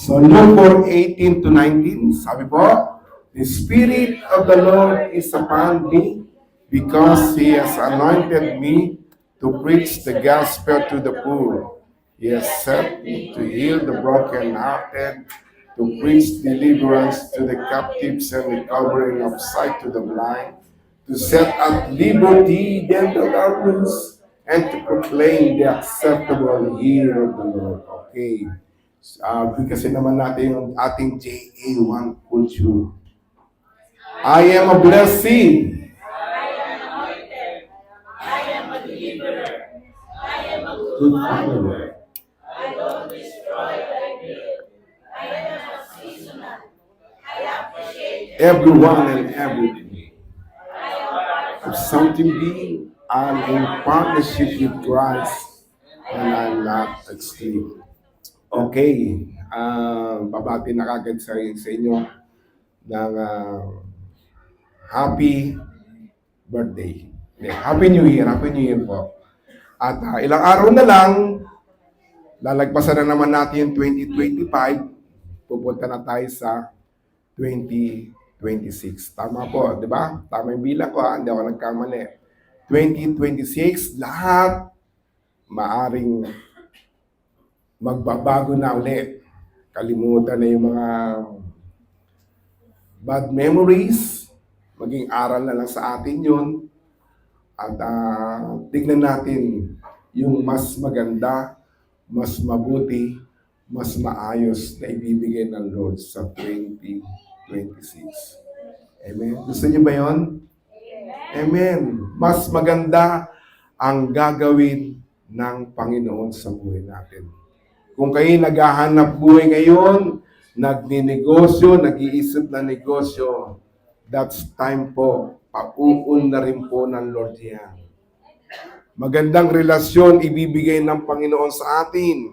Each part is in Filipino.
So Luke 4:18 to 19, sabi po, the Spirit of the Lord is upon me because He has anointed me to preach the gospel to the poor. He has sent me to heal the brokenhearted, to preach deliverance to the captives and recovering of sight to the blind, to set at liberty them that are bruised, and to proclaim the acceptable year of the Lord. Okay. Kasi naman natin yung ating JA1 culture. I am a blessed seed. I am anointed. I am a deliverer. I am a good Good follower. follower. I don't destroy like this. I am a seasonal. I appreciate Everyone and everything. I am part If something being, I'm in partnership with Christ and I'm not extreme. Okay. Babati na kagad sa inyo ng happy birthday. Happy New Year. Happy New Year po. At ilang araw na lang, lalagpasan na naman natin yung 2025. Pupunta na tayo sa 2026. Tama po, di ba? Tama yung bilang ko, hindi ako nagkamali. 2026, lahat maaring magbabago na ulit. Kalimutan na yung mga bad memories, maging aral na lang sa atin yun. At tignan natin yung mas maganda, mas mabuti, mas maayos na ibibigay ng Lord sa 2026. Amen? Gusto niyo ba yun? Amen. Mas maganda ang gagawin ng Panginoon sa buhay natin. Kung kayo naghahanap buhay ngayon, nagninegosyo, nag-iisip na negosyo, that's time po. Pauun na rin po ng Lord yan. Magandang relasyon ibibigay ng Panginoon sa atin.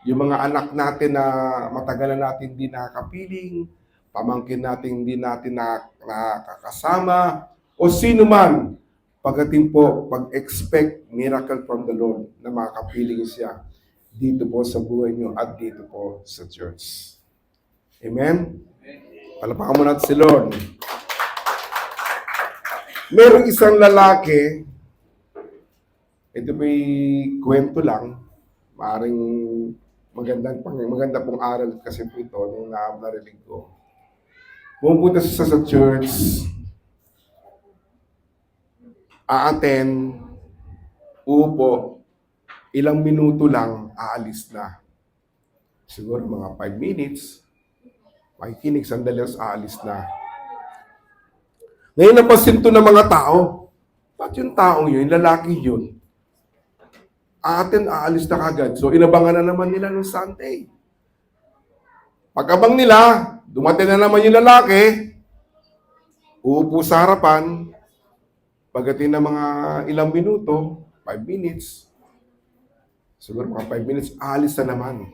Yung mga anak natin na matagal na natin hindi nakakapiling, pamangkin natin hindi natin nakakasama, o sino man, pagdating po, pag-expect miracle from the Lord na makapiling siya dito po sa buhay niyo at dito po sa church. Amen? Palapakan mo natin si Lord. Merong isang lalaki, ito may kwento lang, maaaring maganda pong aral kasi po ito nung narinig ko. Pumunta siya sa church, a-attend, upo, ilang minuto lang, aalis na. Siguro mga 5 minutes, makikinig, sandali, aalis na. Ngayon napasin to ng mga tao. Ba't yung taong yun, yung lalaki yun? Aalis na kagad. So inabangan na naman nila nung Sunday. Pagkabang nila, dumating na naman yung lalaki, uupo sa harapan, pagdating ng mga ilang minuto, 5 minutes, siguro mga 5 minutes, aalis na naman.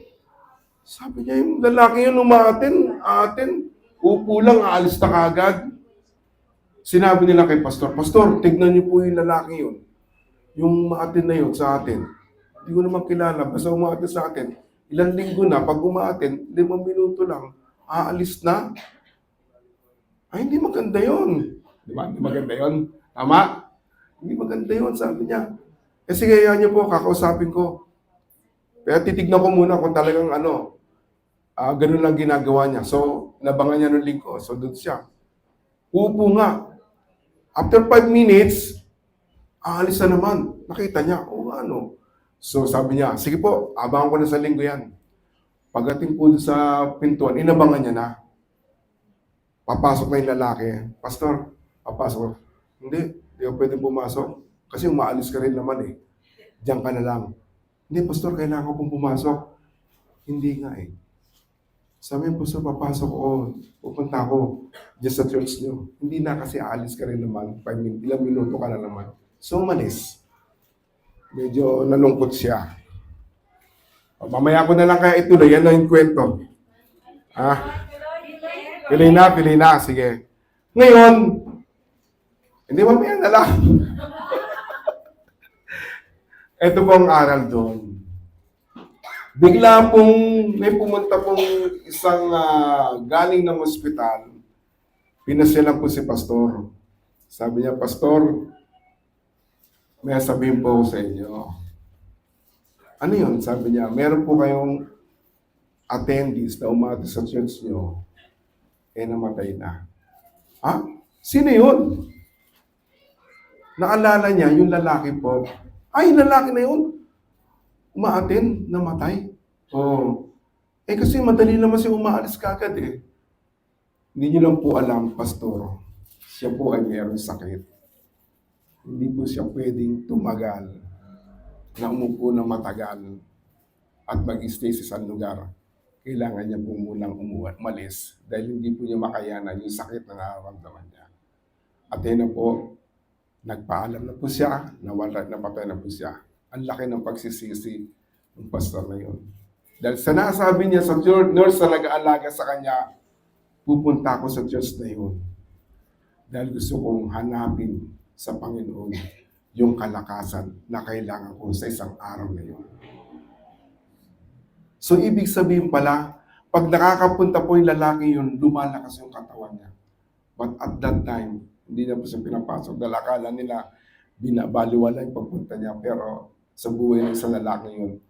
Sabi niya, yung lalaki yun umaatin, upo lang, aalis na kagad. Sinabi nila kay Pastor, Pastor, tignan niyo po yung lalaki yun. Yung umaatin na yun sa atin. Hindi ko naman kilala, basta umaatin sa atin. Ilang linggo na, pag umaatin, 5 minuto lang, aalis na. Ay, hindi maganda yun. Di ba? Hindi maganda yun. Tama? Hindi maganda yun, sabi niya. Eh sige, yan niyo po, kakausapin ko. Kaya titignan ko muna kung talagang ganun lang ginagawa niya. So, nabangan niya ng linggo. So, doon siya. Upo nga. After 5 minutes, aalis na naman. Nakita niya, ano. So, sabi niya, sige po, abangan ko na sa linggo yan. Pagdating po sa pintuan, inabangan niya na. Papasok na yung lalaki. Pastor, papasok. Hindi ako pwede pumasok. Kasi umaalis ka rin naman eh. Diyan ka na lang. Hindi, Pastor, kailangan ko pong pumasok. Hindi nga eh. Sabi niya, Pastor, papasok ko. Pupunta ako dyan sa church niyo. Hindi na kasi aalis ka rin naman. Ilang minuto ka na naman. So, umalis. Medyo nalungkot siya. Mamaya ko na lang kaya ituloy. Yan na yung kwento. Pili na. Sige. Ngayon, hindi mamaya na lang. Ito po ang aral doon. Bigla pong may pumunta pong isang galing ng ospital, pinasyalan po si pastor. Sabi niya, "Pastor, may sabihin po ako sa inyo." Ano yun? Sabi niya, "Meron po kayong attendees na umati sa church niyo, namatay na." Ha? Sino yun? Naalala niya, yung lalaki po. Ay, lalaki na yun. Umaaten, namatay. Oh. Kasi madali naman siya umaalis kagad eh. Hindi niyo lang po alam, pastor, siya po ay mayroong sakit. Hindi po siya pwedeng tumagal na umupo na matagal at mag-stay sa isang lugar. Kailangan niya po munang umalis dahil hindi po niya makayanan yung sakit na nararamdaman niya. At yun na po, nagpaalam na po siya, napatay na po siya. Ang laki ng pagsisisi ng pastor na yun. Dahil sa nasabi niya sa nurse na nag-aalaga sa kanya, pupunta ako sa church na yun. Dahil gusto kong hanapin sa Panginoon yung kalakasan na kailangan ko sa isang araw na yun. So, ibig sabihin pala, pag nakakapunta po yung lalaki yun, lumalakas yung katawan niya. But at that time, hindi na po siya pinapasok. Dahil akala nila, binabaliwala yung pagpunta niya. Pero sa buhay ng isang lalaki yun,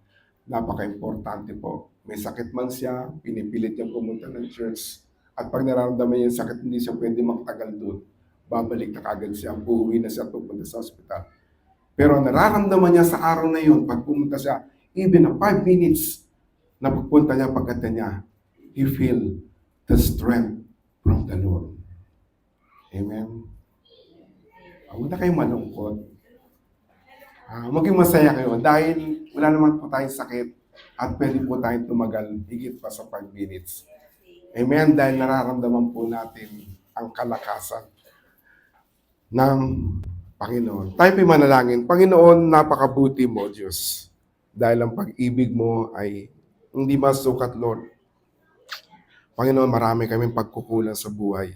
napaka-importante po. May sakit man siya, pinipilit niya pumunta ng church. At pag nararamdaman niya yung sakit, hindi siya pwede magtagal doon. Babalik na kagad siya, uuwi na siya pupunta sa ospital. Pero nararamdaman niya sa araw na yun, pag pumunta siya, even na 5 minutes na pagpunta niya, pagkata niya, he feel the strength from the Lord. Amen. Huwag na kayong malungkot. Maging masaya kayo dahil wala naman po tayong sakit at pwede po tayong tumagal higit pa sa 5 minutes. Amen. Dahil nararamdaman po natin ang kalakasan ng Panginoon. Tayo po'y manalangin. Panginoon, napakabuti mo, Diyos. Dahil ang pag-ibig mo ay hindi masukat, Lord. Panginoon, marami kaming pagkukulang sa buhay.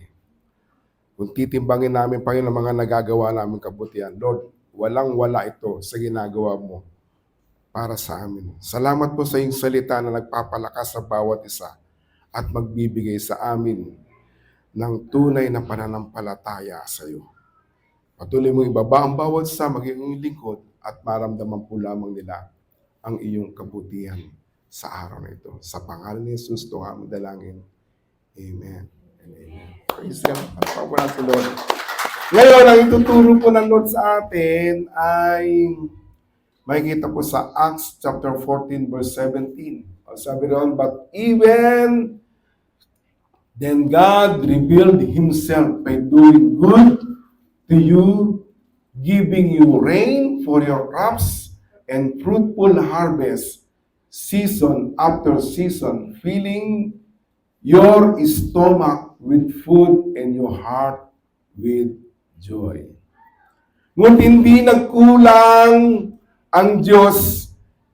Kung titimbangin namin, Panginoon, ang mga nagagawa namin kabutihan, Lord, walang-wala ito sa ginagawa mo para sa amin. Salamat po sa iyong salita na nagpapalakas sa bawat isa at magbibigay sa amin ng tunay na pananampalataya sa iyo. Patuloy mo ibaba ang bawat isa, maging iyong lingkod at maramdaman po lamang nila ang iyong kabutihan sa araw na ito. Sa pangalan ni Jesus, ito ang aming dalangin. Amen and amen. Praise God. Pagpapala si Lord. Ngayon, ang ituturo po ng Lord sa atin ay makikita po sa Acts chapter 14 verse 17. Sabi doon, "But even then God revealed Himself by doing good to you, giving you rain for your crops and fruitful harvest, season after season, filling your stomach with food and your heart with joy." Ngunit hindi nagkulang ang Diyos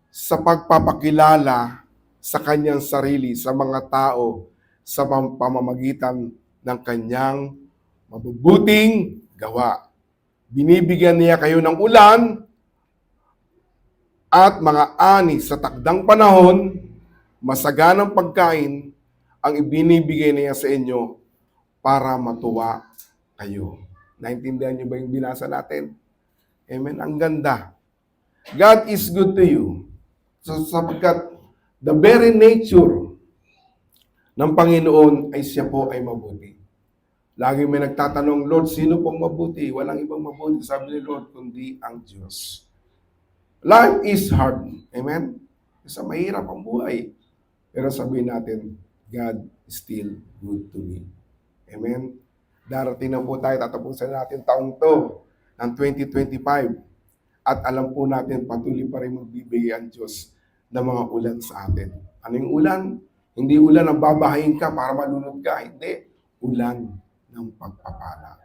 sa pagpapakilala sa kanyang sarili, sa mga tao, sa pamamagitan ng kanyang mabubuting gawa. Binibigyan niya kayo ng ulan at mga ani sa takdang panahon, masaganang pagkain ang ibinibigay niya sa inyo para matuwa kayo. Naintindihan niyo ba yung binasa natin? Amen. Ang ganda. God is good to you. So, sapagkat the very nature ng Panginoon ay siya po ay mabuti. Lagi may nagtatanong, "Lord, sino pong mabuti?" Walang ibang mabuti, sabi ni Lord, kundi ang Diyos. Life is hard. Amen? Kasi mahirap ang buhay. Pero sabihin natin, God is still good to me. Amen? Darating na po tayo, tatapusin natin taong to ng 2025. At alam po natin, patuloy pa rin magbibigay ang Diyos ng mga ulan sa atin. Ano yung ulan? Hindi ulan na babahayin ka para malunod ka. Hindi. Ulan ng pagpapala.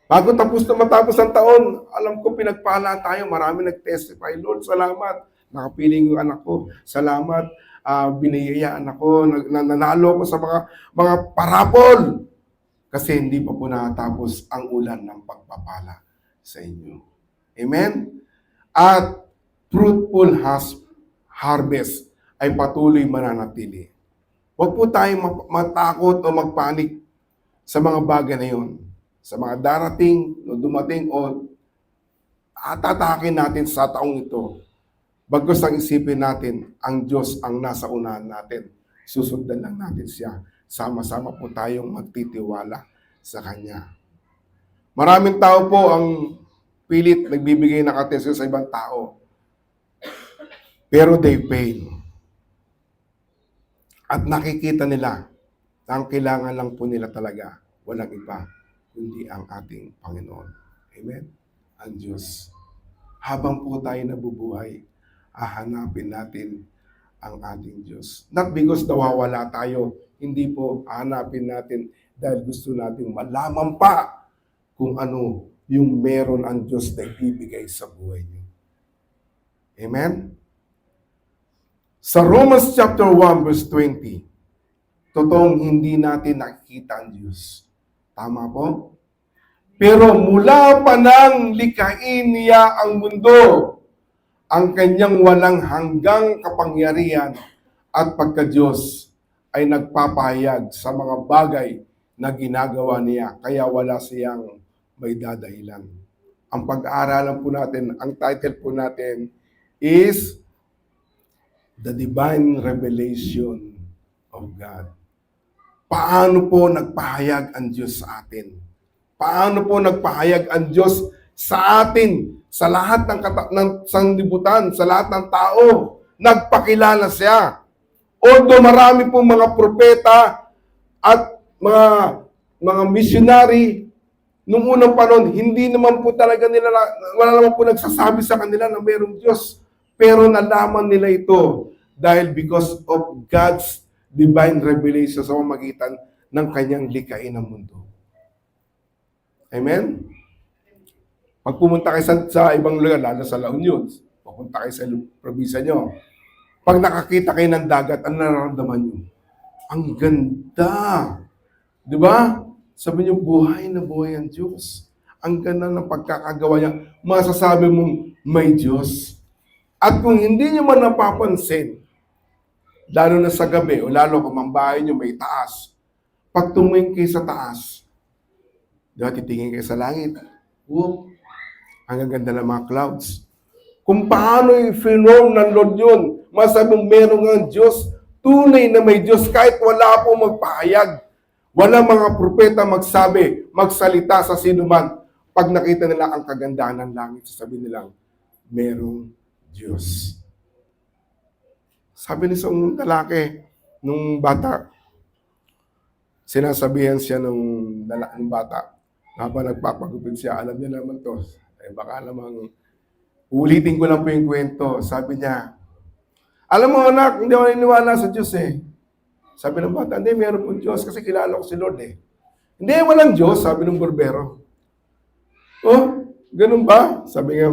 Bago matapos ang taon, alam ko pinagpala tayo. Marami nag-testify. "Lord, salamat. Nakapiling yung anak ko. Salamat. Biniyayaan ako. Nanalo ko sa mga parapol." Kasi hindi pa po natapos ang ulan ng pagpapala sa inyo. Amen? At fruitful harvest. ay patuloy mananatili. Huwag po tayong matakot o magpanik sa mga bagay na yun. Sa mga darating, o dumating, o atatakin natin sa taong ito. Bagkus ang isipin natin, ang Diyos ang nasa unahan natin. Susundan lang natin siya. Sama-sama po tayong magtitiwala sa Kanya. Maraming tao po ang pilit nagbibigay ng atensyon sa ibang tao. Pero they fail. At nakikita nila na ang kailangan lang po nila talaga, walang iba, kundi ang ating Panginoon. Amen? Ang Diyos. Habang po tayo nabubuhay, hahanapin natin ang ating Diyos. Not because nawawala tayo, hindi po hahanapin natin dahil gusto nating malaman pa kung ano yung meron ang Diyos na ibibigay sa buhay niyo. Amen? Sa Romans chapter 1 verse 20, totoong hindi natin nakikita ang Diyos. Tama po? Pero mula pa nang likhain niya ang mundo, ang kanyang walang hanggang kapangyarihan at pagka-Diyos ay nagpapahayag sa mga bagay na ginagawa niya, kaya wala siyang may dadahilan. Ang pag-aaralan po natin, ang title po natin is The Divine Revelation of God. Paano po nagpahayag ang Diyos sa atin? Paano po nagpahayag ang Diyos sa atin, sa lahat ng sanlibutan, sa lahat ng tao? Nagpakilala siya. Although marami pong mga propeta at mga missionary, nung unang panahon, hindi naman po talaga nila, wala naman po nagsasabi sa kanila na mayroong Diyos. Pero nalaman nila ito dahil because of God's divine revelation sa pamamagitan ng kanyang likhain ng mundo. Amen? Pag pumunta kayo sa ibang lugar, lalo sa La Union, pupunta kayo sa probinsya nyo, pag nakakita kayo ng dagat, ano nararamdaman nyo? Ang ganda! Di ba? Sabi niyo, buhay na buhay ang Diyos. Ang ganda ng pagkakagawa niya. Masasabi mong may Diyos. At kung hindi niyo man napapansin, lalo na sa gabi, o lalo kung ang bahay niyo may taas, pag tumingin kayo sa taas, di ba, titingin kayo sa langit, whoop, ang ganda ng mga clouds. Kung paano i-film ng Lord yun, masabi mong meron ng Diyos, tunay na may Diyos, kahit wala po magpahayag. Wala mga propeta magsabi, magsalita sa sinuman. Pag nakita nila ang kagandahan ng langit, sasabihin nilang, merong Diyos. Sabi ni isang lalaki, nung bata, sinasabihan siya nung bata, habang nagpapagupit siya, alam niya naman to, baka namang, ulitin ko lang po yung kwento. Sabi niya, alam mo anak, hindi ako naniniwala sa Diyos eh. Sabi ng bata, hindi, meron pong Diyos kasi kilala ko si Lord eh. Hindi, walang Diyos, sabi ng burbero. Oh, ganun ba? Sabi nga,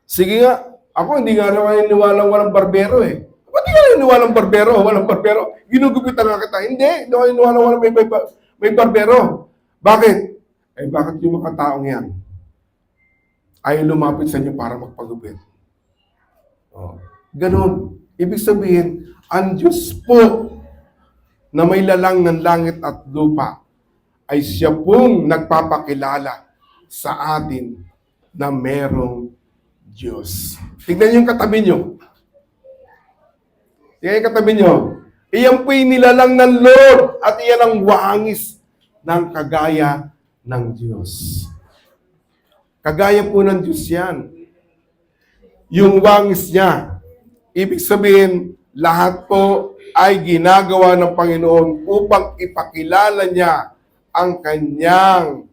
sige nga, ako hindi nga naman naniniwala walang barbero eh. Ba't di ka naniniwala walang barbero? Ginugupitan nga kita. Hindi ako naniniwala walang may barbero. Bakit? Eh bakit yung mga taong yan ay lumapit sa inyo para magpagupit? Oh, ganun. Ibig sabihin, ang Diyos po na may lalang ng langit at lupa ay siya pong nagpapakilala sa atin na merong Diyos. Tignan niyo yung katabi niyo. Tignan yung katabi niyo. Iyan po'y nilalang ng Lord at iyan ang wangis ng kagaya ng Diyos. Kagaya po ng Diyos yan. Yung wangis niya, ibig sabihin, lahat po ay ginagawa ng Panginoon upang ipakilala niya ang kanyang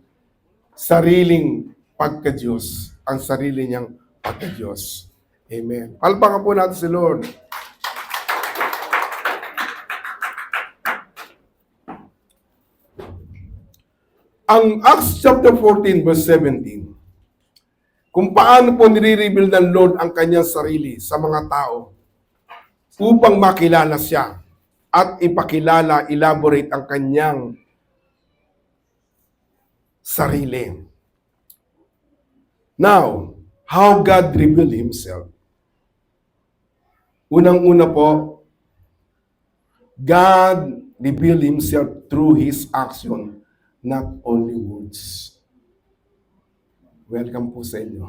sariling pagka-Diyos. Ang sarili niyang pagka-Diyos. Amen. Palpakan po natin si Lord. Ang Acts chapter 14 verse 17, kung paano po nire-reveal ng Lord ang kanyang sarili sa mga tao upang makilala siya at ipakilala, elaborate ang kanyang sarili. Now, how God revealed Himself. Unang-una po, God revealed Himself through His action, not only words. Welcome po sa inyo.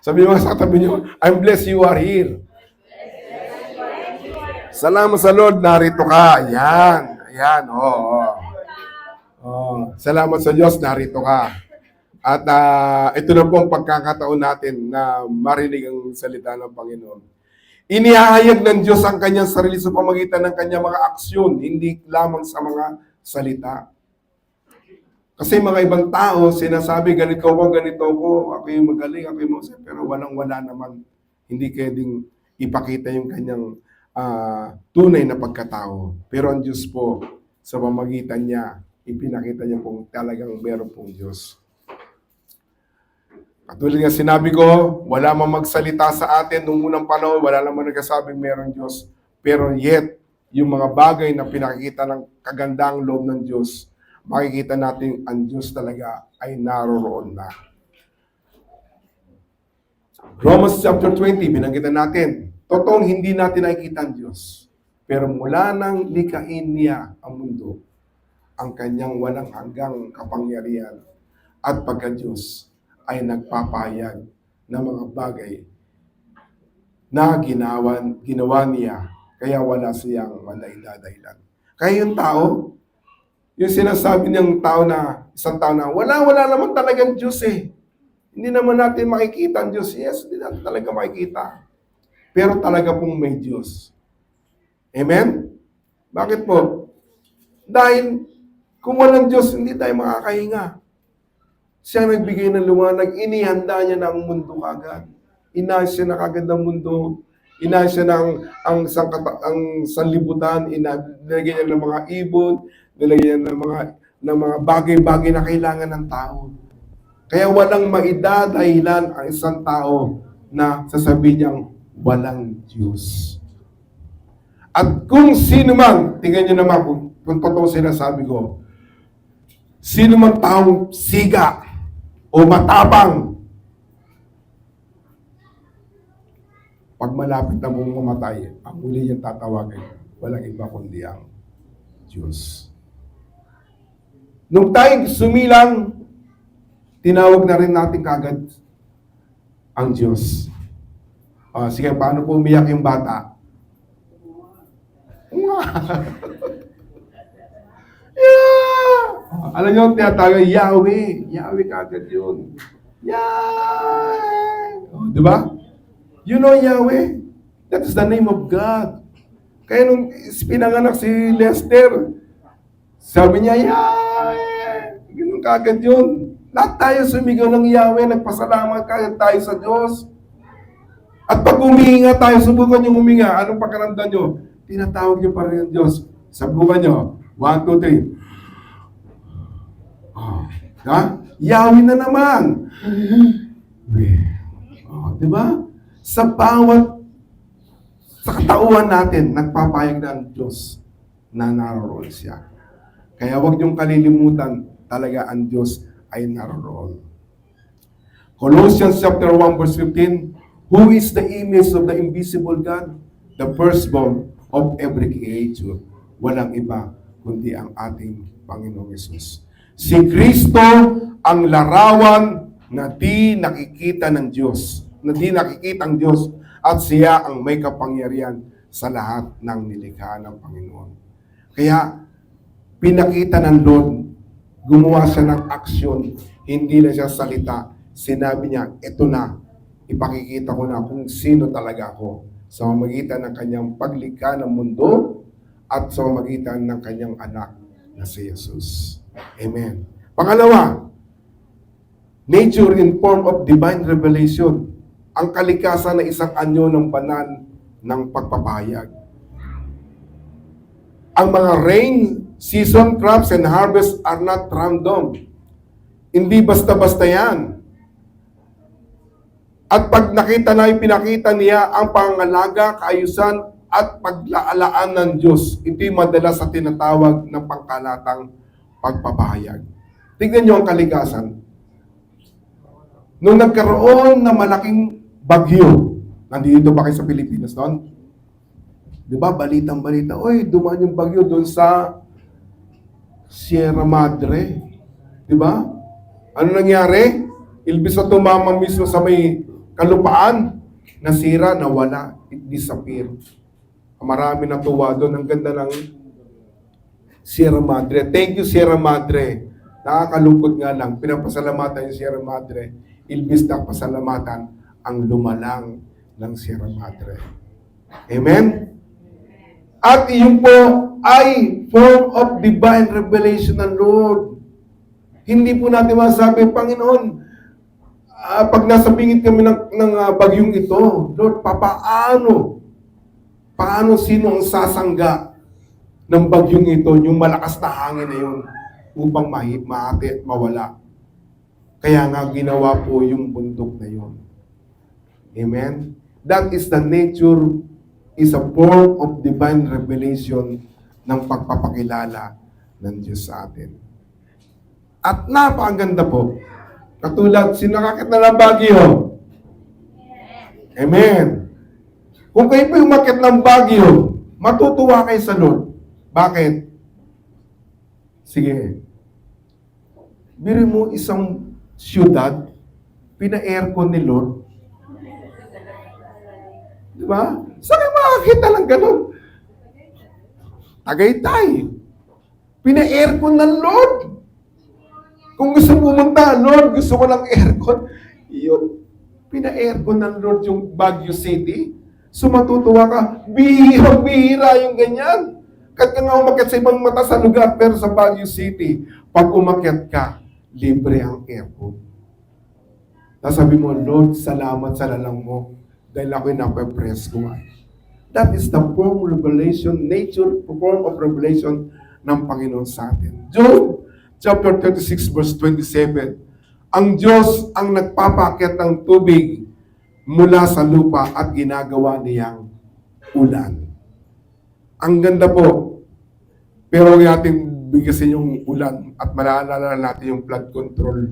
Sabi mo sa katabi nyo, I'm blessed you are here. Salamat sa Lord, narito ka. Ayan, oo. Salamat sa Diyos, narito ka. At ito na po ang pagkakataon natin na marinig ang salita ng Panginoon. Inihahayag ng Diyos ang kanyang sarili sa pamagitan ng kanyang mga aksyon, hindi lamang sa mga salita. Kasi mga ibang tao, sinasabi, ganito ko, ako yung magaling, ako yung masaya, pero walang-wala naman. Hindi pwedeng ipakita yung kanyang tunay na pagkatao. Pero ang Diyos po, sa pamagitan niya, ipinakita niya kung talagang meron pong Diyos. Katulad nga sinabi ko, wala mang magsalita sa atin nung unang panahon, wala naman nagkasabing meron Diyos. Pero yet, yung mga bagay na pinakikita ng kagandang loob ng Diyos, makikita natin ang Diyos talaga ay naroroon na. Romans chapter 20, binanggitan natin, totoong hindi natin nakikita ang Diyos. Pero mula nang likhain niya ang mundo, ang kanyang walang hanggang kapangyarihan at pagka-Diyos ay nagpapahayag ng mga bagay na ginawa niya, kaya wala siyang madahilan. Kaya yung tao, yung sinasabi niyang tao na, isang tao na, wala naman talagang Diyos eh. Hindi naman natin makikita ang Diyos. Yes, hindi natin talaga makikita. Pero talaga pong may Diyos. Amen? Bakit po? Dahil kung walang Diyos, hindi tayo makakahinga. Siya nagbigay ng liwanag, inihanda niya na ang mundo kagad. Inayos siya na kagad ang mundo. Inayos siya ng ang sanlibutan, nilagyan niya ng mga ibon, nilagyan niya ng mga bagay-bagay na kailangan ng tao. Kaya walang maidadahilan ang isang tao na sasabihin niyang walang Diyos. At kung sino man, tingnan niyo naman kung totoo sinasabi ko, sino man taong siga o matapang, pag malapit na mong mamatay, ang muli niyang tatawagin, walang iba kundi ang Diyos. Nung tayo sumilang, tinawag na rin natin kagad ang Diyos. Sige, paano po umiyak yung bata? Yeah! Alam niyo, tinatawag Yahweh. Yahweh kagad yun. Yahweh! Di ba? You know Yahweh? That is the name of God. Kaya nung pinanganak si Lester, sabi niya, Yahweh! Ganun kagad yun. Lahat tayo sumigaw ng Yahweh, nagpasalamat kagad tayo sa Diyos. At pag humihinga tayo, subukan yung huminga. Anong pakiramdam nyo? Tinatawag nyo pa rin ang Diyos. Subukan nyo. 1, 2, 3. Yahweh na naman. Diba? Sa katauhan natin, nagpapayag na ang Diyos na naroroon siya. Kaya huwag niyong kalilimutan, talaga ang Diyos ay naroroon. Colossians chapter 1 verse 15, who is the image of the invisible God, the firstborn of every creature. Walang iba kundi ang ating Panginoong Yesus. Si Kristo ang larawan na di nakikita ng Diyos, na di nakikita ang Diyos, at siya ang may kapangyarihan sa lahat ng nilikha ng Panginoon. Kaya, pinakita ng Lord, gumawa siya ng aksyon, hindi na siya salita. Sinabi niya, ito na, ipakikita ko na kung sino talaga ako sa pamamagitan ng kanyang paglikha ng mundo at sa pamamagitan ng kanyang anak na si Jesus. Amen. Pangalawa, nature in form of divine revelation. Ang kalikasan na isang anyo ng banal ng pagpapahayag. Ang mga rain, season, crops, and harvest are not random. Hindi basta-basta yan. At pag nakita na pinakita niya ang pangalaga, kaayusan, at paglaalaan ng Diyos, ito'y madalas sa tinatawag ng pangkalatang pagpapahayag. Tignan niyo ang kalikasan. Nung nagkaroon ng malaking bagyo, Nandito ba kayo sa Pilipinas noon? Di ba, balitang-balita, oy, dumaan yung bagyo doon sa Sierra Madre. Di ba? Ano nangyari? Ilbis na tumama mismo sa may kalupaan, nasira, nawala, it disappeared. Marami natuwa doon. Ang ganda ng Sierra Madre. Thank you, Sierra Madre. Nakakalungkot nga lang, pinapasalamatan yung Sierra Madre. Ilbis na pasalamatan ang lumalang ng Sierra Madre. Amen? At iyon po ay form of divine revelation ng Lord. Hindi po natin masabi, Panginoon, pag nasa bingit kami ng bagyong ito, Lord, paano sino ang sasangga ng bagyong ito, yung malakas na hangin na yun, upang mahati at mawala. Kaya nga ginawa po yung bundok na yun. Amen? That is the nature, is a form of divine revelation ng pagpapakilala ng Diyos sa atin. At napakaganda po. Katulad, sinakakit na ng Baguio. Amen. Kung kayo po umakyat ng Baguio, matutuwa kayo sa Lord. Bakit? Sige. Biro mo isang syudad, pina-aircon ni Lord. Di ba? Saan kayo makakita ng ganun? Tagaytay. Pina-aircon ng Lord. Kung gusto pumunta, Lord, gusto ko ng aircon. Yun. Pina-aircon ng Lord yung Baguio City. So matutuwa ka, bihira yung ganyan. Kahit ka nga umakyat sa ibang mata sa lugar, pero sa Baguio City, pag umakyat ka, libre ang aircon. Sabi mo, Lord, salamat sa lalang mo dahil ako'y napapress ko. That is the form of revelation, nature, form of revelation ng Panginoon sa atin. Job chapter 36 verse 27. Ang Diyos ang nagpapaakyat ng tubig mula sa lupa at ginagawa niyang ulan. Ang ganda po. Pero huwag natin bigasin yung ulan at malaalala natin yung flood control.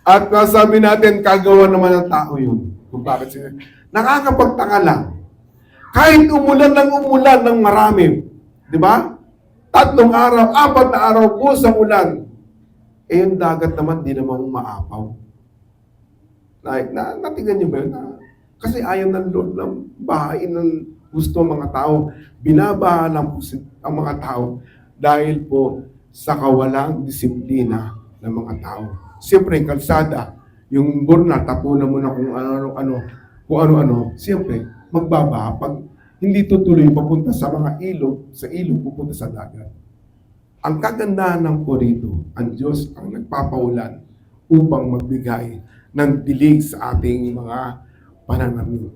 At nasabi natin, kagawa naman ng tao yun. Kung bakit sila. Nakakapagtaka lang. Kahit umulan ng marami, di ba? 3 araw, 4 na araw po sa ulan. Eh yung dagat naman, di naman maapaw. Natingnan niyo ba yun? Kasi ayaw ng Lord ng bahain ng gusto ng mga tao. Binabaha lang po ang mga tao dahil po sa kawalang disiplina ng mga tao. Siyempre, kalsada, yung burna, tapunan mo na kung ano-ano, siyempre, magbabaha. Pag hindi tutuloy papunta sa mga ilog, sa ilog pupunta sa dagat. Ang kagandahan ng po rito, ang Diyos ang nagpapaulan upang magbigay ng dilig sa ating mga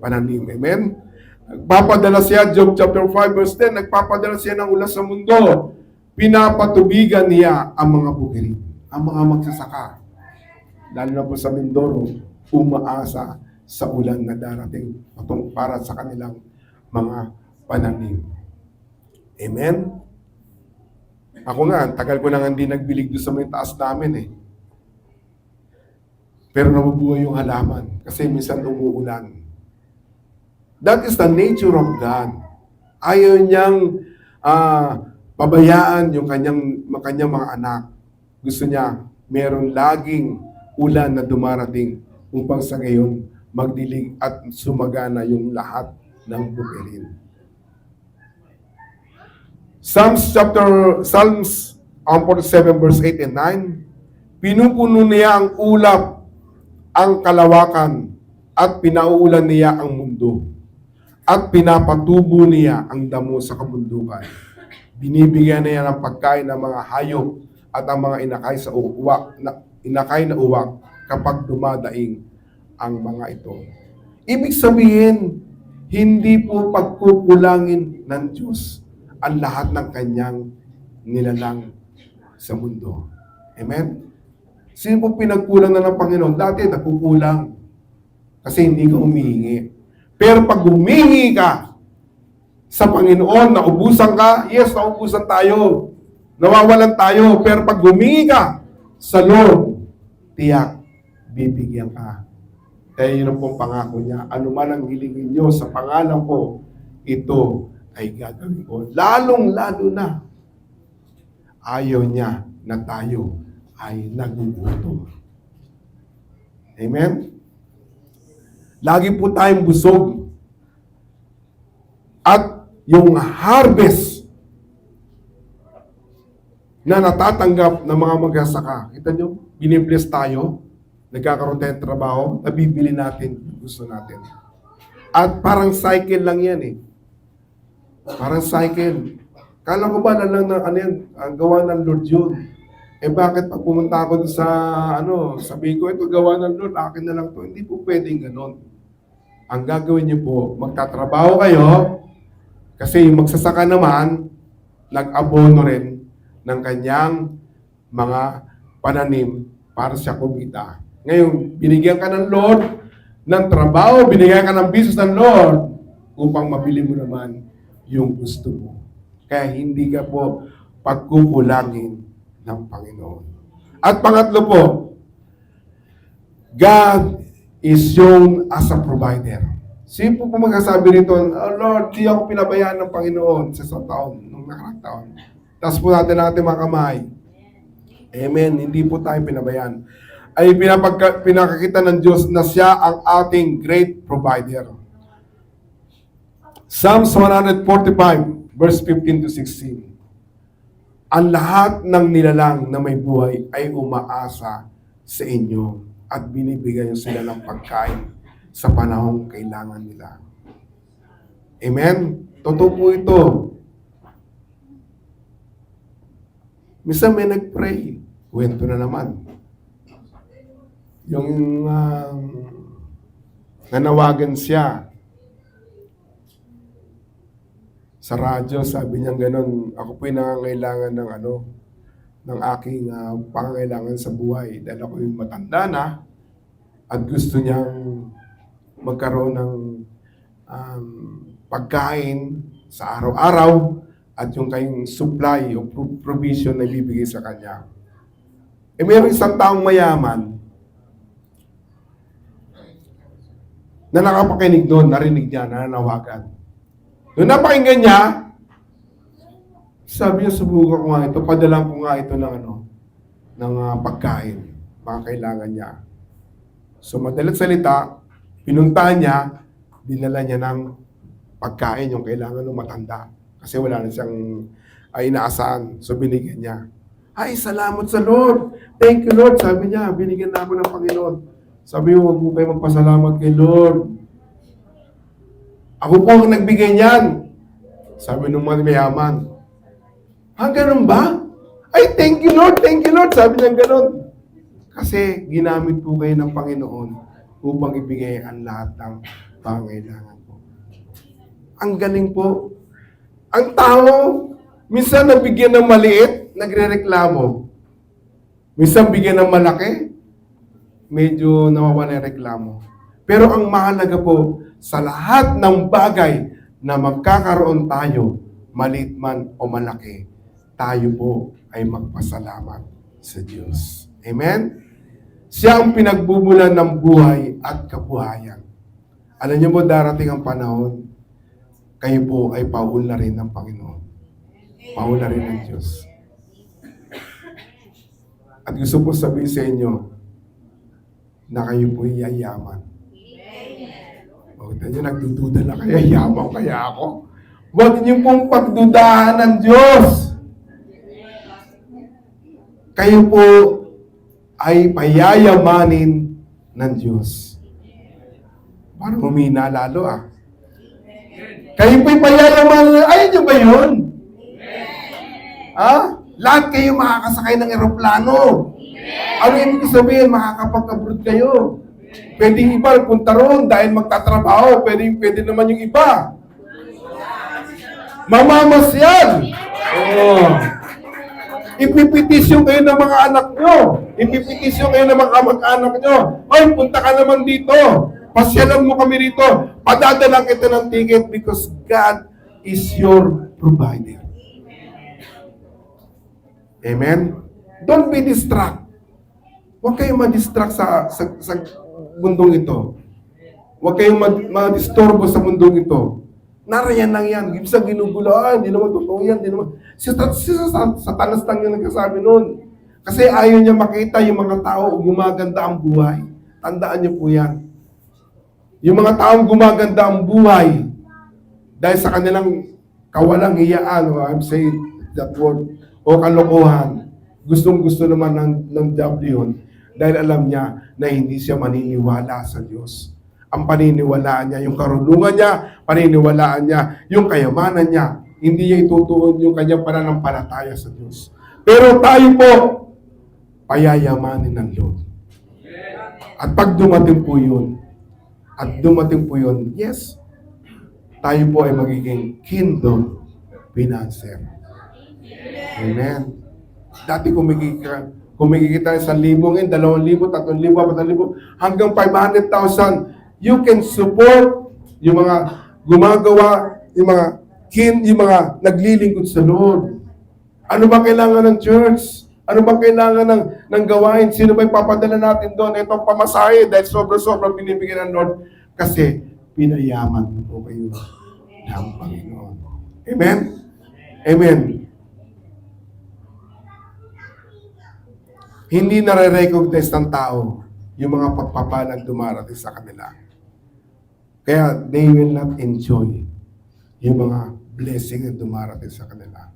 pananim. Amen? Nagpapadala siya, Job chapter 5 verse 10, nagpapadala siya ng ulan sa mundo. Pinapatubigan niya ang mga bukirin, ang mga magsasaka. Lalo na po sa Mindoro, umaasa sa ulan na darating para sa kanilang mga pananim. Amen? Ako nga, tagal ko na nga hindi nagbilig doon sa may taas namin eh. Pero nabubuhay yung halaman kasi minsan umuulan. That is the nature of God. Ayaw niyang pabayaan yung kanyang mga anak. Gusto niya, meron laging ulan na dumarating upang sa ngayon magdilig at sumagana yung lahat ng bukirin. Psalms 47 verse 8 and 9, pinupuno niya ang ulap, ang kalawakan, at pinauulan niya ang mundo. At pinapatubo niya ang damo sa kabundukan. Binibigyan niya ng pagkain ng mga hayop at ang mga inakay na uwak kapag dumadaing ang mga ito. Ibig sabihin, hindi po pagkukulangin ng Diyos ang lahat ng kanyang nilalang sa mundo. Amen? Sino po pinagkulang na ng Panginoon? Dati nagkukulang kasi hindi ka humihingi. Pero pag humihingi ka sa Panginoon, naubusan ka, yes, naubusan tayo. Nawawalan tayo. Pero pag humingi ka sa Lord, tiyak, bibigyan ka. Kaya yun ang pong pangako niya. Ano man ang hilingin nyo sa pangalan ko, ito ay gagawin ko. Lalong-lalo na, ayaw niya na tayo ay nagugutom. Amen? Lagi po tayong busog. At yung harvest na natatanggap ng mga magsasaka, kita nyo, binibless tayo, nagkakaroon tayo ng trabaho, nabibili natin yung gusto natin. At parang cycle lang yan eh. Parang cycle. Kala ko ba na lang ng ano yan, ang gawa ng Lord yun. Eh bakit pag pumunta ako sa sabihin ko, ito gawa ng Lord, akin na lang to. Hindi po pwedeng ganon. Ang gagawin niyo po, magtatrabaho kayo, kasi yung magsasaka naman, nag-abono rin ng kanyang mga pananim para siya kumita. Ngayon, binigyan ka ng Lord ng trabaho, binigyan ka ng business ng Lord upang mabili mo naman yung gusto mo. Kaya hindi ka po pagkukulangin ng Panginoon. At pangatlo po, God is shown as a provider. Sino po magsasabi rito, oh Lord, di ako pinabayaan ng Panginoon sa isang taon, nung nakarang taon. Tapos po natin mga kamay. Amen. Hindi po tayo pinabayaan. Ay pinakakita ng Diyos na siya ang ating great provider. Psalms 145, verse 15 to 16. Ang lahat ng nilalang na may buhay ay umaasa sa inyo at binibigyan niyo sila ng pagkain sa panahong kailangan nila. Amen? Totoo po ito. Minsan may nag-pray. Kwento na naman. Yung nanawagan siya sa radyo, sabi niya gano'n, ako po'y nangangailangan ng aking pangangailangan sa buhay dahil ako yung matanda na at gusto niyang magkaroon ng pagkain sa araw-araw at yung kayong supply o provision na ibibigay sa kanya. Eh mayroong isang taong mayaman na nakapakinig doon, narinig niya, nananawagan. Noong napakinggan niya, sabi niya, subukan ko nga ito, padalang ko nga ito ng pagkain, mga kailangan niya. So madalit salita, pinuntahan niya, dinala niya ng pagkain yung kailangan ng matanda. Kasi wala na siyang inaasahan. So binigyan niya. Ay, salamat sa Lord. Thank you, Lord. Sabi niya, binigyan na ako ng Panginoon. Sabi mo, huwag mo kayo magpasalamat kay Lord. Ako po ang nagbigay niyan. Sabi nung mga mayaman. Ganun ba? Ay, thank you, Lord. Thank you, Lord. Sabi niya ganun. Kasi ginamit po kayo ng Panginoon upang ibigay ang lahat ng pangailangan po. Ang galing po. Ang tao, minsan nabigyan ng maliit, nagre-reklamo. Minsan bigyan ng malaki, medyo nawawala yung reklamo. Pero ang mahalaga po, sa lahat ng bagay na magkakaroon tayo, maliit man o malaki, tayo po ay magpasalamat sa Diyos. Amen? Siya ang pinagbumulan ng buhay at kabuhayan. Alam niyo mo, darating ang panahon, kayo po ay paul na rin ng Panginoon. Paul na rin ng Diyos. At gusto po sabihin sa inyo, na kayo po yayaman. O, tayo nagdududa na kaya, yaman kaya ako. Huwag niyo pong pagdudahan ng Diyos. Kayo po ay payayamanin ng Diyos. Parang humina lalo Kayo po'y payayamanin. Ayaw niyo ba yun? Lahat kayo makakasakay ng eroplano. Ano ibig sabihin? Makakapag-abroad kayo. Pwedeng iba punta roon dahil magtatrabaho. Pwede naman yung iba. Mamamasyal. Ipipetisyon kayo ng mga anak nyo. Ipipetisyon kayo ng mga kamag-anak nyo. Ay, punta ka naman dito. Pasyalan mo kami rito. Padadalang kita ng ticket because God is your provider. Amen? Don't be distracted. Huwag kayong ma-distract sa mundong ito. Huwag kayong madisturbo sa mundong ito. Narayan lang yan. Ibig sa ginugulo, hindi naman totoo yan. Hindi naman. Si Satanas lang yung nagkasabi noon. Kasi ayaw niya makita yung mga tao gumaganda ang buhay. Tandaan niyo po yan. Yung mga taong gumaganda ang buhay dahil sa kanilang kawalang hiyaan, I'm saying that word, o kalokohan, gustong-gusto naman ng diablo yun dahil alam niya na hindi siya maniniwala sa Diyos. Ang paniniwalaan niya, yung karunungan niya, paniniwalaan niya, yung kayamanan niya, hindi niya itutuon yung kanyang pananampalataya sa Diyos. Pero tayo po, payayamanin ng Lord. At pag dumating po yun, yes, tayo po ay magiging kingdom financer. Amen. Dati kumikita ng 1,000 ngayon, 2,000, 3,000, 4,000, hanggang 500,000. You can support yung mga gumagawa, yung mga naglilingkod sa Lord. Ano ba kailangan ng church? Ano bang kailangan ng gawain? Sino ba ipapadala natin doon? Itong pamasahe dahil sobra-sobra binibigyan ng Lord. Kasi pinayaman po kayo ng Panginoon. Amen? Amen. Hindi nare-recognize ng tao yung mga pagpapalang dumarating sa kanila. Kaya they will not enjoy yung mga blessing na dumarating sa kanila.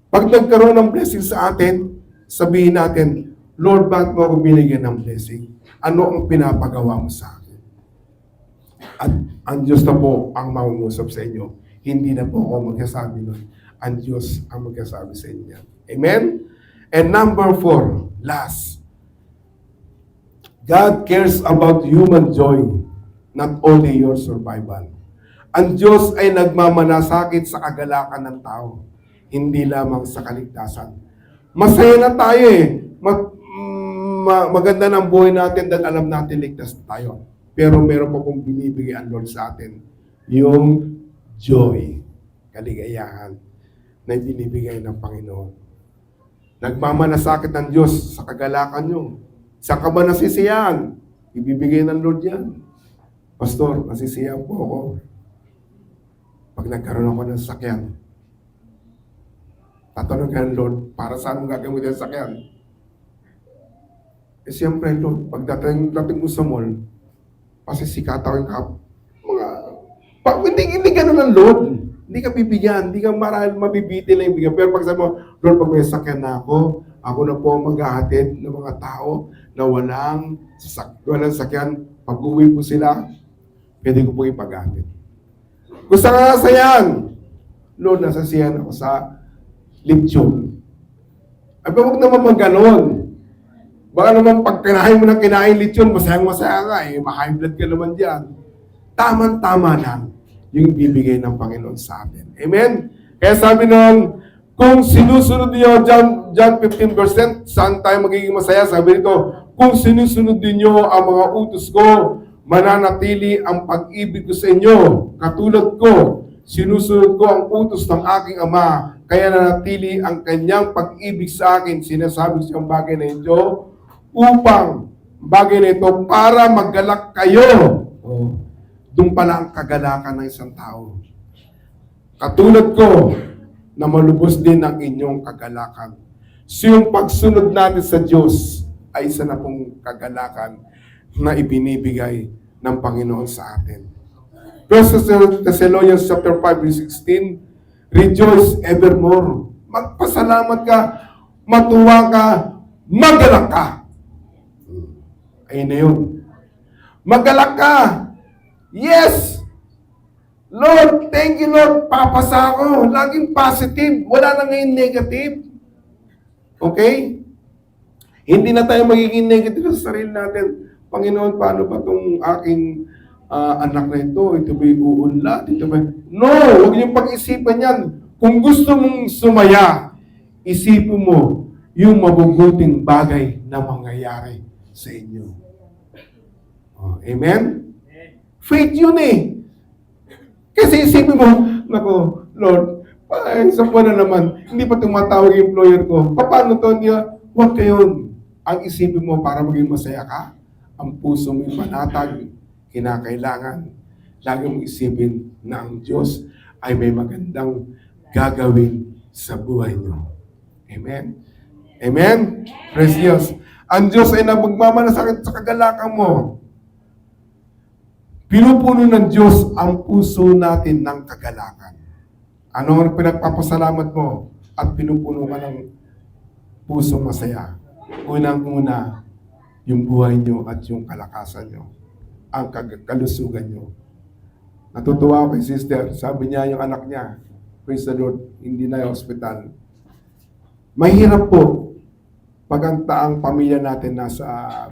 Pag nagkaroon ng blessing sa atin, sabihin natin, Lord, bakit mo ako binigyan ng blessing? Ano ang pinapagawa mo sa akin? At ang Diyos na po ang mangungusap sa inyo. Hindi na po ako magkasabi nun. Ang Diyos ang magkasabi sa inyo. Amen? And number 4, last. God cares about human joy, not only your survival. Ang Diyos ay nagmamalasakit sa kagalakan ng tao, hindi lamang sa kaligtasan. Masaya na tayo eh. Maganda ng buhay natin dahil alam natin ligtas tayo. Pero meron pa pong binibigay ang Lord sa atin. Yung joy, kaligayahan na binibigay ng Panginoon. Nagmamalasakit ng Diyos sa kagalakan nyo. Sa ka ba nasisiyahan? Ibibigay ng Lord yan. Pastor, nasisiyahan po ako. Pag nagkaroon ako ng sakyan, tatanong ka ng Lord, para saan mong gagawin yung sakyan? Eh siyempre, Lord, pagdating mo sa mall, pasisikataw yung hindi ganun ng Lord. Hindi ka bibigyan, hindi ka marahil mabibiti lang yung bigyan. Pero pag sabi mo, Lord, pag may sakyan na ako na po maghahatid ng mga tao na walang sakyan. Pag uwi po sila, pwede ko po ipaghatid. Gusto nga sa yan. Lord, nasasiyan ako sa lechon. Ay, huwag naman mag-ganon. Baka naman pag kinain mo ng kinain lechon, masayang-masaya ka eh. Ma-high blood ka naman dyan. Tama-tama lang yung bibigay ng Panginoon sa atin. Amen? Kaya sabi nung, kung sinusunod niyo, John 15%, saan tayo magiging masaya? Sabi nito, kung sinusunod niyo ang mga utos ko, mananatili ang pag-ibig ko sa inyo. Katulad ko, sinusunod ko ang utos ng aking Ama, kaya nanatili ang kanyang pag-ibig sa akin. Sinasabi siyang bagay na ito, upang bagay na ito para maggalak kayo. Doon pala ang kagalakan ng isang tao. Katulad ko, na malubos din ang inyong kagalakan. So yung pagsunod natin sa Diyos ay isa na pong kagalakan na ibinibigay ng Panginoon sa atin. 1 Thessalonians chapter 5 verse 16, rejoice evermore. Magpasalamat ka, matuwa ka, magalak ka. Ayun na yun. Magalak ka. Yes! Lord, thank you Lord, papasa ako. Laging positive. Wala na ngayon negative. Okay? Hindi na tayo magiging negative sa sarili natin. Panginoon, paano ba itong aking anak na ito? Ito ba'y uunlad? No! Huwag niyong pag-isipan yan. Kung gusto mong sumaya, isipin mo yung mabubuting bagay na mangyayari sa inyo. Amen? Faith yun eh. Kasi isipin mo, nako, Lord, sa buwan na naman, hindi pa tumatawag yung employer ko. Paano to niya? Huwag kayo. Ang isipin mo para maging masaya ka, ang puso mo yung panatag kinakailangan lagi mong isipin na ang Diyos ay may magandang gagawin sa buhay nyo. Amen? Amen? Praise Diyos. Ang Diyos ay nagmamalasakit sa kagalakan mo. Pinupuno ng Diyos ang puso natin ng kagalakan. Ano ang pinagpapasalamat mo at pinupuno ka ng puso masaya? Unang-una, yung buhay nyo at yung kalakasan nyo. Ang kalusugan nyo. Natutuwa ako kay sister. Sabi niya yung anak niya, praise the Lord, hindi na yung hospital. Mahirap po pag ang pamilya natin nasa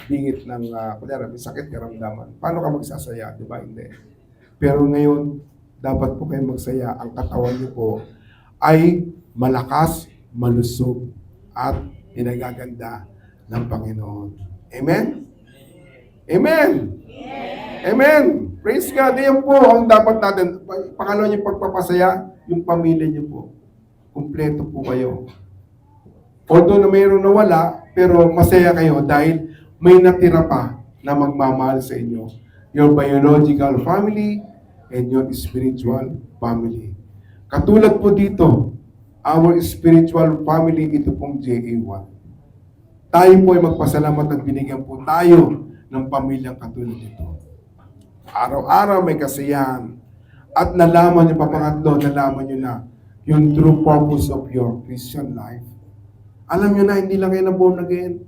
bingit ng, kunyari, may sakit, karamdaman. Paano ka magsasaya? Di ba? Hindi. Pero ngayon, dapat po kayo magsaya. Ang katawan niyo po ay malakas, malusog, at pinagaganda ng Panginoon. Amen? Amen! Amen! Praise God! Yan po ang dapat natin. Pangalawa niyo pagpapasaya, yung pamilya niyo po. Kumpleto po kayo. Although na mayroon na wala, pero masaya kayo dahil may natira pa na magmamahal sa inyo. Your biological family and your spiritual family. Katulad po dito, our spiritual family, ito pong JA1. Tayo po ay magpasalamat at binigyan po tayo ng pamilyang katulad nito. Araw-araw may kasiyahan. At nalaman niyo pa pangatlo, nalaman niyo na yung true purpose of your Christian life. Alam niyo na, hindi lang kayo na born again.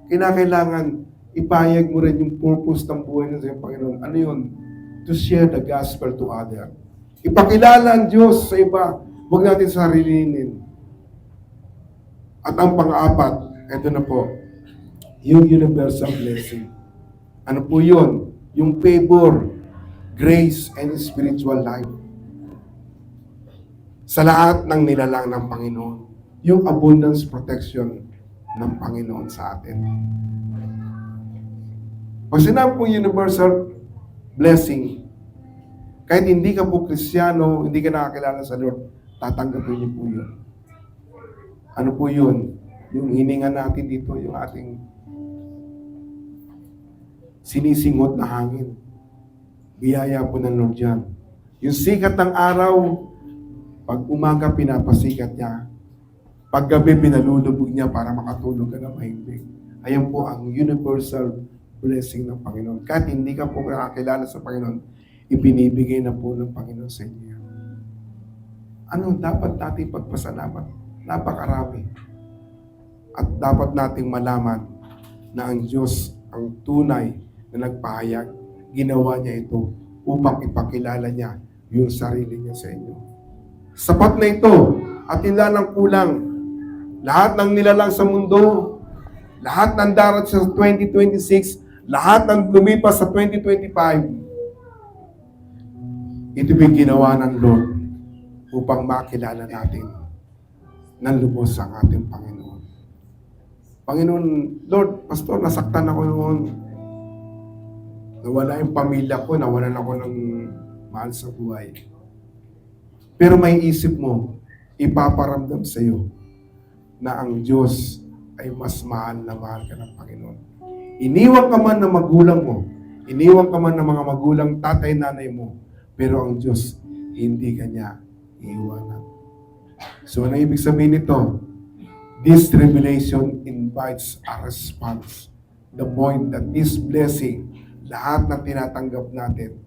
Kinakailangan ipahayag mo rin yung purpose ng buhay ng sa Panginoon. Ano yun? To share the gospel to others. Ipakilala ang Diyos sa iba. Huwag natin sarilinin. At ang pang-apat, ito na po, yung universal blessing. Ano po yun? Yung favor, grace, and spiritual life. Sa lahat ng nilalang ng Panginoon. Yung abundance protection ng Panginoon sa atin. Pag sinabi po universal blessing, kahit hindi ka po Kristiyano, hindi ka nakakilala sa Lord, tatanggapin niyo po yun. Ano po yun? Yung hininga natin dito, yung ating sinisingot na hangin. Biyaya po ng Lord yan. Yung sikat ng araw, pag umaga pinapasikat niya, pag gabi pinalulubog niya para makatulog ka na mahimbing. Ayan po ang universal blessing ng Panginoon. Kahit hindi ka po nakakilala sa Panginoon, ipinibigay na po ng Panginoon sa inyo. Ano dapat natin pagpasalamat? Napakarami. At dapat nating malaman na ang Diyos, ang tunay na nagpahayag, ginawa niya ito upang ipakilala niya yung sarili niya sa inyo. Sapat na ito at hindi lang kulang. Lahat ng nilalang sa mundo, lahat ng darat sa 2026, lahat ng lumipas sa 2025, ito yung ginawa ng Lord upang makilala natin ng lubos ang ating Panginoon. Panginoon, Lord, Pastor, nasaktan ako noon. Nawala yung pamilya ko, nawalan ako ng mahal sa buhay. Pero may isip mo, ipaparamdam sa iyo na ang Diyos ay mas mahal ka ng Panginoon. Iniwan ka man ng magulang mo, iniwan ka man ng mga magulang, tatay, nanay mo, pero ang Diyos, hindi ka niya iiwanan. So, ano ibig sabihin nito? This revelation invites a response. The point that this blessing, lahat ng tinatanggap natin,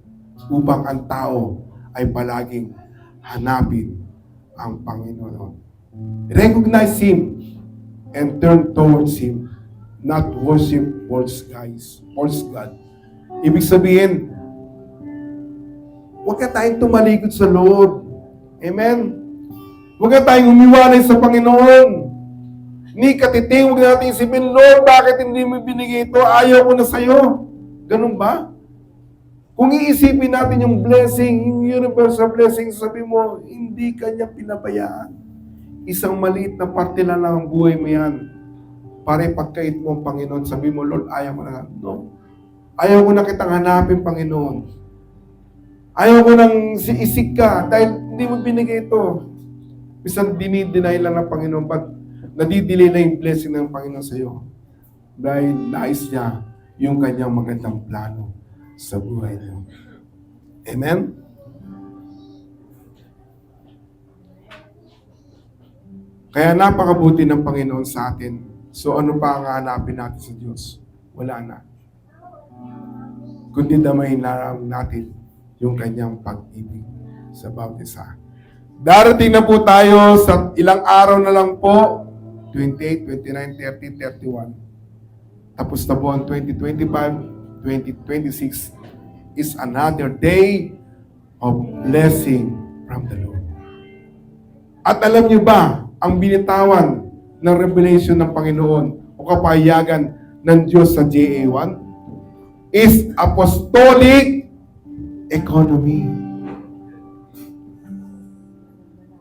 upang ang tao ay palaging hanapin ang Panginoon. Recognize Him and turn towards Him, not worship false God. Ibig sabihin, huwag ka tayong tumalikod sa Lord. Amen? Huwag ka tayong umiwalay sa Panginoon. Ni katiting, huwag natin isipin, Lord, bakit hindi mo binigay ito? Ayaw ko na sa'yo. Ganun ba? Kung iisipin natin yung blessing, yung universal blessing, sabi mo, hindi ka niya pinabayaan. Isang maliit na parte lang ang buhay mo yan. Para pagkait mo ang Panginoon, sabi mo, Lord, ayaw ko na. No. Ayaw ko na kitang hanapin, Panginoon. Ayaw ko nang isik ka dahil hindi mo binigay ito. Isang dinideny lang ng Panginoon, but nadidelay na yung blessing ng Panginoon sa iyo. Dahil nais niya yung kanyang magandang plano sa buhay niyo. Amen? Kaya napakabuti ng Panginoon sa atin. So ano pa ang hanapin natin sa Diyos? Wala na. Kundi damayin lang natin yung kanyang pag-ibig sa bawat isa. Darating na po tayo sa ilang araw na lang po, 28, 29, 30, 31. Tapos na po ang 2025, 2026 is another day of blessing from the Lord. At alam niyo ba, ang binitawan ng revelation ng Panginoon o kapahayagan ng Diyos sa JA1 is apostolic economy.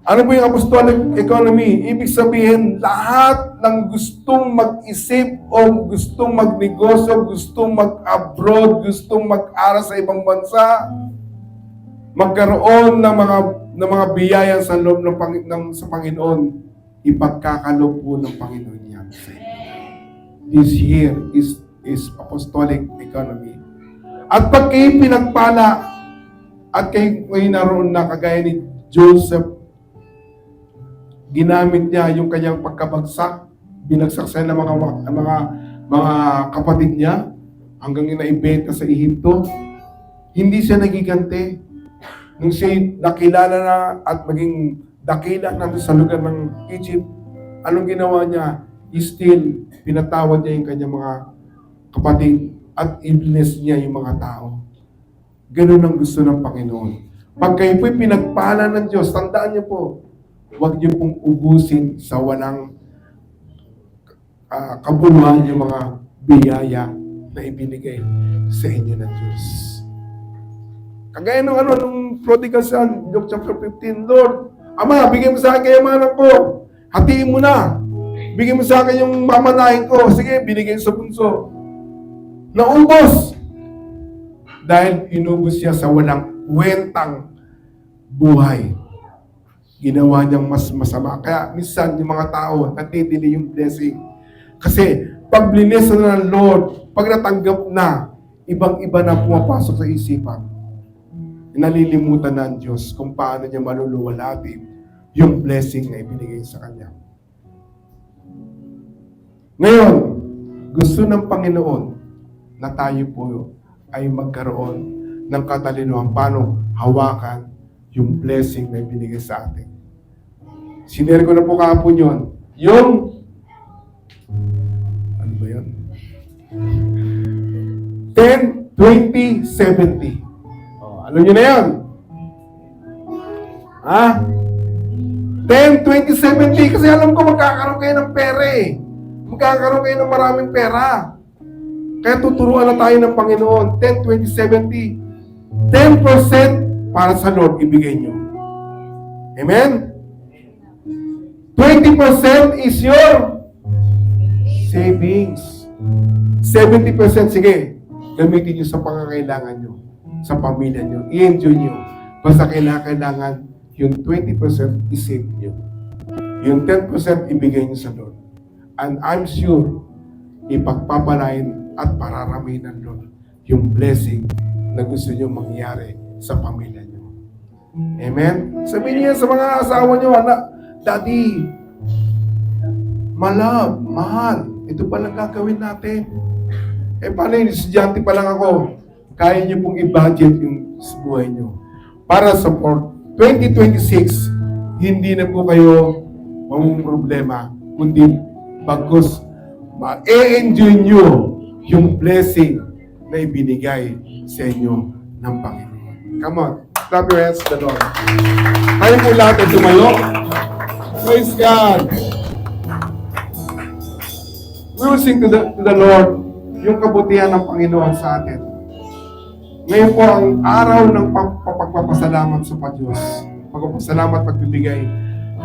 Ano po yung apostolic economy? Ibig sabihin, lahat ng gustong mag-isip o gustong magnegosyo, gustong mag-abroad, gustong mag-aral sa ibang bansa, magkaroon ng mga biyaya sa loob sa Panginoon, ipagkakalob po ng Panginoon yan. This year is apostolic economy. At pag kayo pinagpala at kayo naroon na kagaya ni Joseph, ginamit niya yung kanyang pagkabagsak, binagsak sa ng mga kapatid niya hanggang naibenta sa Ehipto. Hindi siya nagigante. Nung siya nakilala na at maging dakila natin sa lugar ng Egypt, anong ginawa niya? Still, pinatawad niya yung kanyang mga kapatid at i-bless niya yung mga tao. Ganun ang gusto ng Panginoon. Pag kayo po'y pinagpala ng Diyos, tandaan niyo po, huwag niyo pong ubusin sa walang kabuluhan yung mga biyaya na ibinigay sa inyo ng Diyos. Kagaya nung prodigal son, Luke chapter 15, Lord, Ama, bigyan mo sa akin kayamanan ko. Hatiin mo na. Bigyan mo sa akin yung mamanahin ko. Sige, binigay sa bunso. Naubos. Dahil inubos siya sa walang kwentang buhay. Ginawa niyang mas masama. Kaya minsan yung mga tao natitili yung blessing. Kasi pag blinis na ng Lord, pag natanggap na, ibang-iba na pumapasok sa isipan. Nalilimutan na ang Diyos kung paano niya maluluwalatin yung blessing na ibinigay sa Kanya. Ngayon, gusto ng Panginoon na tayo po ay magkaroon ng katalinuhan paano hawakan yung blessing na ibinigay sa atin. Sinare ko na po kahapon yun. Yung, ano ba yun? 10, 20, 70. Alam nyo na yan? Ha? 10, 20, 70. Kasi alam ko magkakaroon kayo ng pera eh. Magkakaroon kayo ng maraming pera. Kaya tuturuan na tayo ng Panginoon. 10, 20, 70. 10% para sa Lord ibigay nyo. Amen? 20% is your savings. 70% sige, gamitin nyo sa pangangailangan nyo, sa pamilya nyo, i-enjoy nyo. Basta kailangan yung 20% i-save nyo. Yung 10% ibigay nyo sa Lord. And I'm sure, ipagpapalain at pararami ng Lord yung blessing na gusto nyo mangyari sa pamilya nyo. Amen? Sabihin niya sa mga asawa nyo, anak, Daddy, malab, mahal, ito palang gagawin natin. Paano yun? Estudyante pa lang ako. Kaya nyo pong i-budget yung buhay nyo. Para sa 2026, hindi na po kayo problema, kundi bagkus ma-enjoy nyo yung blessing na ibinigay sa inyo ng Panginoon. Come on, clap your hands to the Lord. Tayo po lahat ay tumayo. Praise God. We will sing to the Lord yung kabutihan ng Panginoon sa atin. Ngayon po ang araw ng pagpapasalamat sa Diyos. Pagpapasalamat, pagbibigay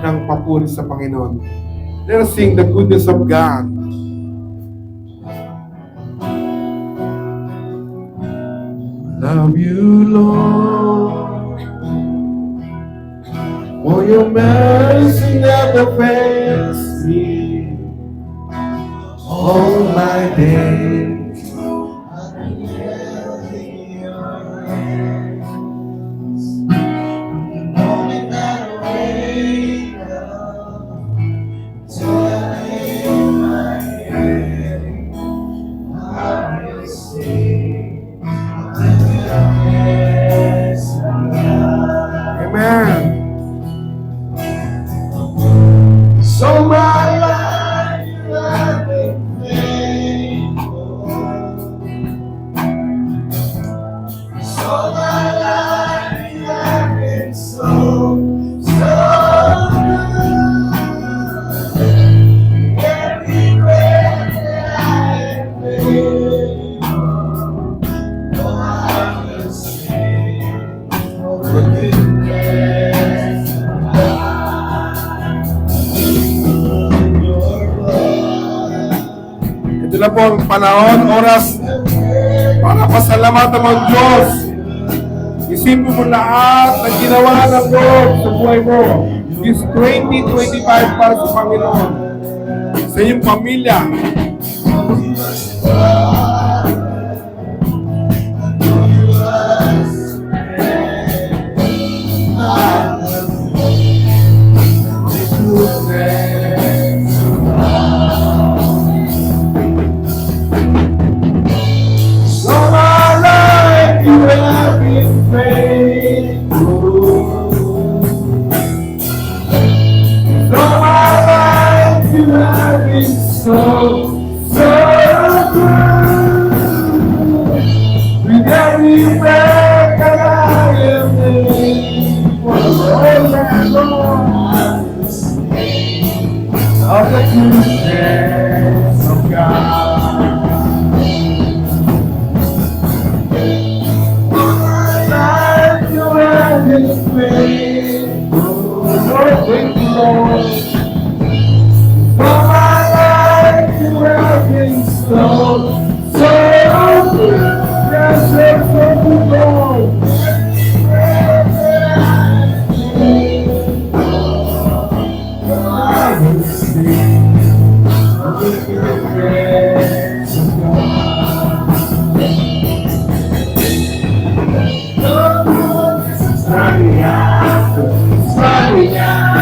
ng papuri sa Panginoon. Let us sing the goodness of God. Love you, Lord, for your mercy never fails me. All my days na po ang panahon, oras para pasalamatan mo ang Diyos. Isipin mo lahat ng ginawa ng Lord sa buhay mo. This 2025 para sa Panginoon. Sa iyong pamilya.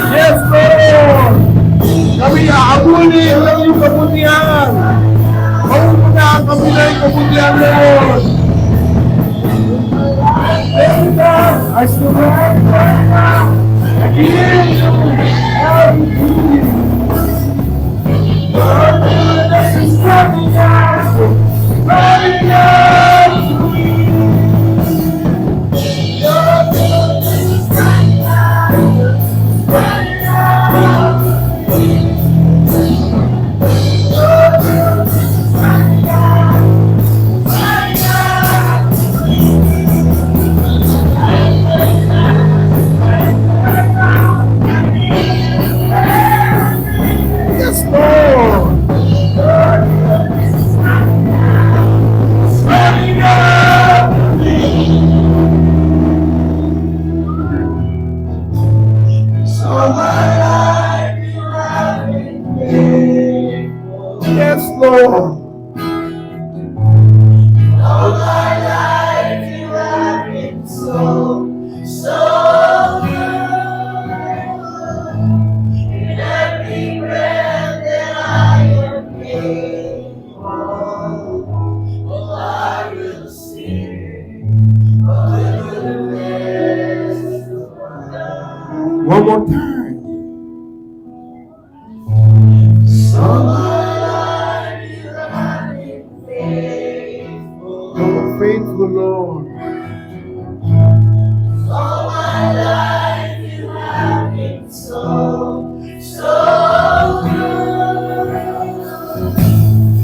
Yes, Lord! Kami aabuli ang iyong kabutihan. Mauna kami na yung kabutihan, Lord. I surrender now. I give you everything. Lord, this is coming out. Coming out to me. Lord, this is coming out. Coming out. Lord, this is coming out. Coming out. Yes, Lord. Coming out. So my life you have been faithful. Yes, Lord. All my life you have been so good. In every breath that I am able, oh, I will sing of the goodness of God. One more time. So my life you have been faithful. You're faithful, Lord. All my life you have been so good.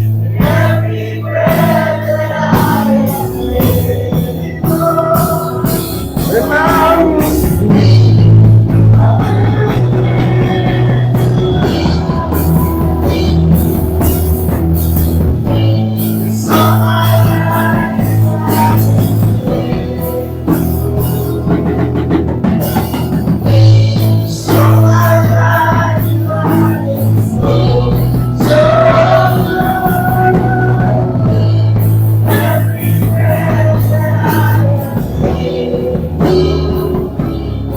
In every breath that I am able, and I will so my life you have been so my life you have been so good. Every breath that I am able,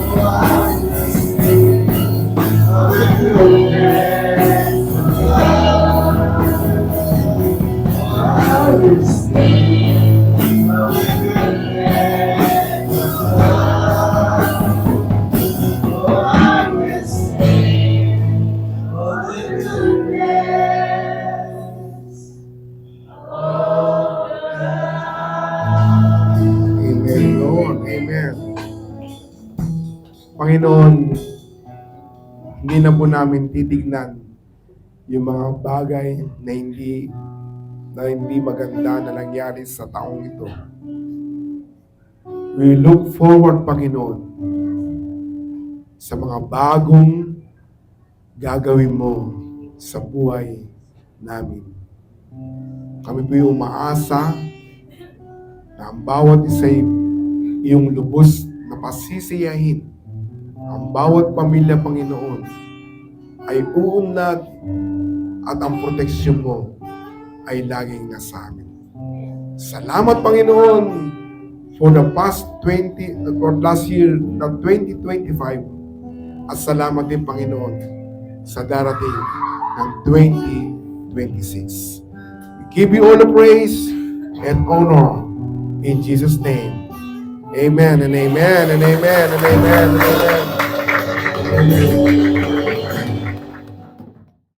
oh, I will sing of the goodness of God. I will sing of the goodness of God. Oh, I will sing of the goodness of God. Amen, Lord. Amen. Panginoon, hindi na po namin titignan yung mga bagay na hindi maganda na nangyari sa taong ito. We look forward, Panginoon, sa mga bagong gagawin mo sa buhay namin. Kami po yung umaasa na ang bawat isa iyong lubos na pasisiyahin. Ang bawat pamilya, Panginoon, ay uunlad at ang proteksyon mo ay laging nasa amin. Salamat, Panginoon, for the past 20 or last year na 2025, at salamat din, Panginoon, sa darating ng 2026. We give you all the praise and honor in Jesus' name. Amen and amen and amen and amen and amen. Amen.